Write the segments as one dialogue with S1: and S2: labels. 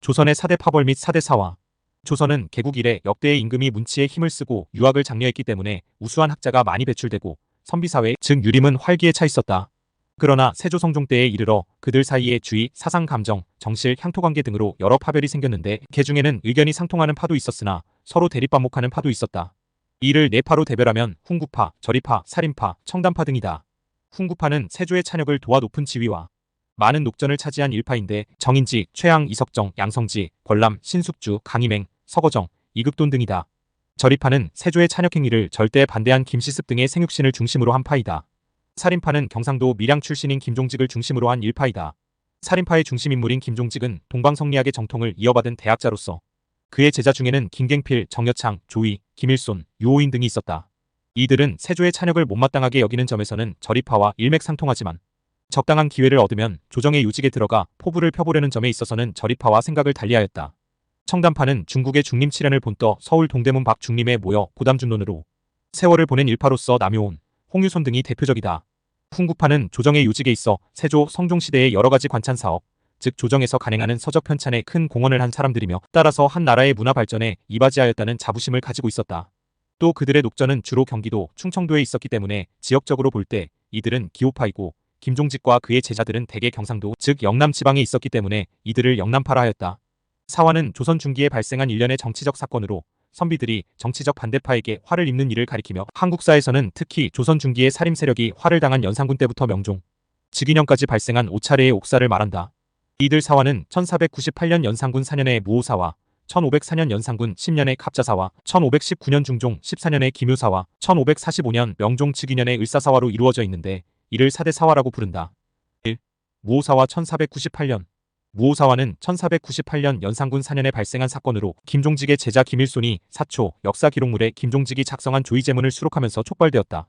S1: 조선의 4대 파벌 및 4대 사화. 조선은 개국 이래 역대의 임금이 문치에 힘을 쓰고 유학을 장려했기 때문에 우수한 학자가 많이 배출되고 선비사회 즉 유림은 활기에 차 있었다. 그러나 세조성종 때에 이르러 그들 사이에 주의, 사상, 감정, 정실, 향토관계 등으로 여러 파별이 생겼는데 개 중에는 의견이 상통하는 파도 있었으나 서로 대립반목하는 파도 있었다. 이를 네 파로 대별하면 훈구파, 절이파, 살인파, 청담파 등이다. 훈구파는 세조의 찬혁을 도와 높은 지위와 많은 녹전을 차지한 일파인데 정인지, 최양, 이석정, 양성지, 권람, 신숙주, 강희맹, 서거정, 이극돈 등이다. 절이파는 세조의 찬혁 행위를 절대 반대한 김시습 등의 생육신을 중심으로 한 파이다. 살인파는 경상도 밀양 출신인 김종직을 중심으로 한 일파이다. 살인파의 중심인물인 김종직은 동방성리학의 정통을 이어받은 대학자로서 그의 제자 중에는 김갱필, 정여창, 조이, 김일손, 유호인 등이 있었다. 이들은 세조의 찬혁을 못마땅하게 여기는 점에서는 절이파와 일맥상통하지만 적당한 기회를 얻으면 조정의 요직에 들어가 포부를 펴보려는 점에 있어서는 절이파와 생각을 달리하였다. 청담파는 중국의 중림 7년을 본떠 서울 동대문 박 중림에 모여 고담준론으로 세월을 보낸 일파로서 남효온, 홍유손 등이 대표적이다. 훈구파는 조정의 요직에 있어 세조, 성종시대의 여러가지 관찬사업, 즉 조정에서 간행하는 서적 편찬에 큰 공헌을 한 사람들이며 따라서 한 나라의 문화 발전에 이바지하였다는 자부심을 가지고 있었다. 또 그들의 녹전은 주로 경기도, 충청도에 있었기 때문에 지역적으로 볼 때 이들은 기호파이고 김종직과 그의 제자들은 대개 경상도, 즉 영남 지방에 있었기 때문에 이들을 영남파라 하였다. 사화는 조선 중기에 발생한 일련의 정치적 사건으로 선비들이 정치적 반대파에게 화를 입는 일을 가리키며 한국사에서는 특히 조선 중기의 살림 세력이 화를 당한 연산군 때부터 명종, 즉위년까지 발생한 5차례의 옥사를 말한다. 이들 사화는 1498년 연산군 4년의 무오사화, 1504년 연산군 10년의 갑자사화, 1519년 중종 14년의 기묘사화, 1545년 명종 즉위년의 을사사화로 이루어져 있는데 이를 4대 사화라고 부른다. 1. 무오사화 1498년. 무오사화는 1498년 연산군 4년에 발생한 사건으로 김종직의 제자 김일손이 사초 역사 기록물에 김종직이 작성한 조이제문을 수록하면서 촉발되었다.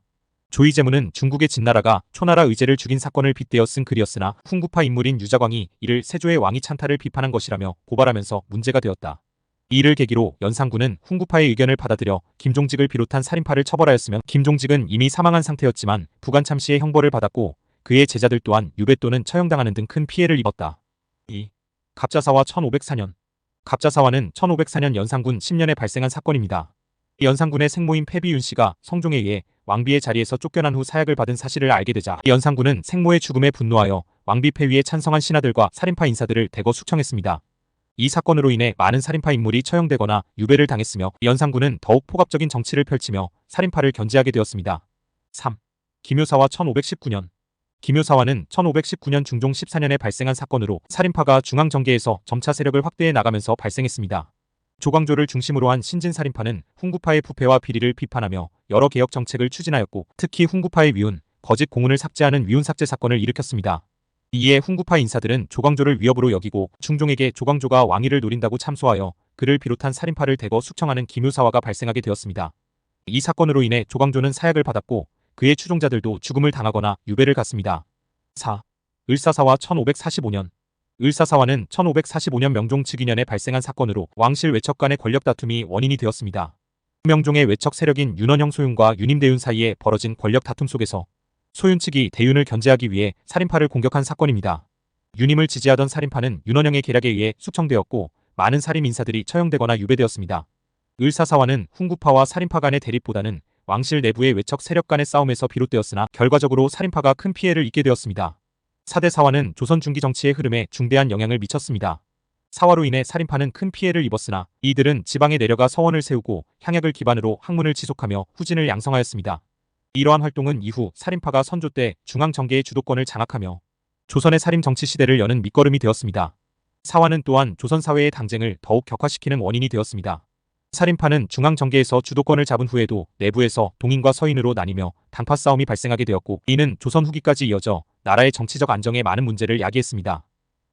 S1: 조이제문은 중국의 진나라가 초나라 의제를 죽인 사건을 빗대어 쓴 글이었으나 훈구파 인물인 유자광이 이를 세조의 왕위 찬탈을 비판한 것이라며 고발하면서 문제가 되었다. 이를 계기로 연산군은 훈구파의 의견을 받아들여 김종직을 비롯한 살인파를 처벌하였으며 김종직은 이미 사망한 상태였지만 부관 참시의 형벌을 받았고 그의 제자들 또한 유배 또는 처형당하는 등 큰 피해를 입었다. 2. 갑자사화 1504년. 갑자사화는 1504년 연산군 10년에 발생한 사건입니다. 연산군의 생모인 패비윤 씨가 성종에 의해 왕비의 자리에서 쫓겨난 후 사약을 받은 사실을 알게 되자 연산군은 생모의 죽음에 분노하여 왕비 폐위에 찬성한 신하들과 살인파 인사들을 대거 숙청했습니다. 이 사건으로 인해 많은 살인파 인물이 처형되거나 유배를 당했으며 연산군은 더욱 폭압적인 정치를 펼치며 살인파를 견제하게 되었습니다. 3. 기묘사화 1519년. 기묘사화는 1519년 중종 14년에 발생한 사건으로 살인파가 중앙정계에서 점차 세력을 확대해 나가면서 발생했습니다. 조광조를 중심으로 한 신진살인파는 훈구파의 부패와 비리를 비판하며 여러 개혁 정책을 추진하였고 특히 훈구파의 위훈, 거짓 공훈을 삭제하는 위훈 삭제 사건을 일으켰습니다. 이에 훈구파 인사들은 조광조를 위협으로 여기고 중종에게 조광조가 왕위를 노린다고 참소하여 그를 비롯한 살인파를 대거 숙청하는 기묘사화가 발생하게 되었습니다. 이 사건으로 인해 조광조는 사약을 받았고 그의 추종자들도 죽음을 당하거나 유배를 갔습니다. 4. 을사사화 1545년. 을사사화는 1545년 명종 즉위년에 발생한 사건으로 왕실 외척 간의 권력 다툼이 원인이 되었습니다. 명종의 외척 세력인 윤원형 소윤과 윤임대윤 사이에 벌어진 권력 다툼 속에서 소윤 측이 대윤을 견제하기 위해 살인파를 공격한 사건입니다. 윤임을 지지하던 살인파는 윤원형의 계략에 의해 숙청되었고 많은 살인 인사들이 처형되거나 유배되었습니다. 을사사화는 훈구파와 살인파 간의 대립보다는 왕실 내부의 외척 세력 간의 싸움에서 비롯되었으나 결과적으로 살인파가 큰 피해를 입게 되었습니다. 4대 사화는 조선 중기 정치의 흐름에 중대한 영향을 미쳤습니다. 사화로 인해 살인파는 큰 피해를 입었으나 이들은 지방에 내려가 서원을 세우고 향약을 기반으로 학문을 지속하며 후진을 양성하였습니다. 이러한 활동은 이후 살인파가 선조 때 중앙정계의 주도권을 장악하며 조선의 살인 정치 시대를 여는 밑거름이 되었습니다. 사화는 또한 조선 사회의 당쟁을 더욱 격화시키는 원인이 되었습니다. 살인파는 중앙정계에서 주도권을 잡은 후에도 내부에서 동인과 서인으로 나뉘며 당파 싸움이 발생하게 되었고 이는 조선 후기까지 이어져 나라의 정치적 안정에 많은 문제를 야기했습니다.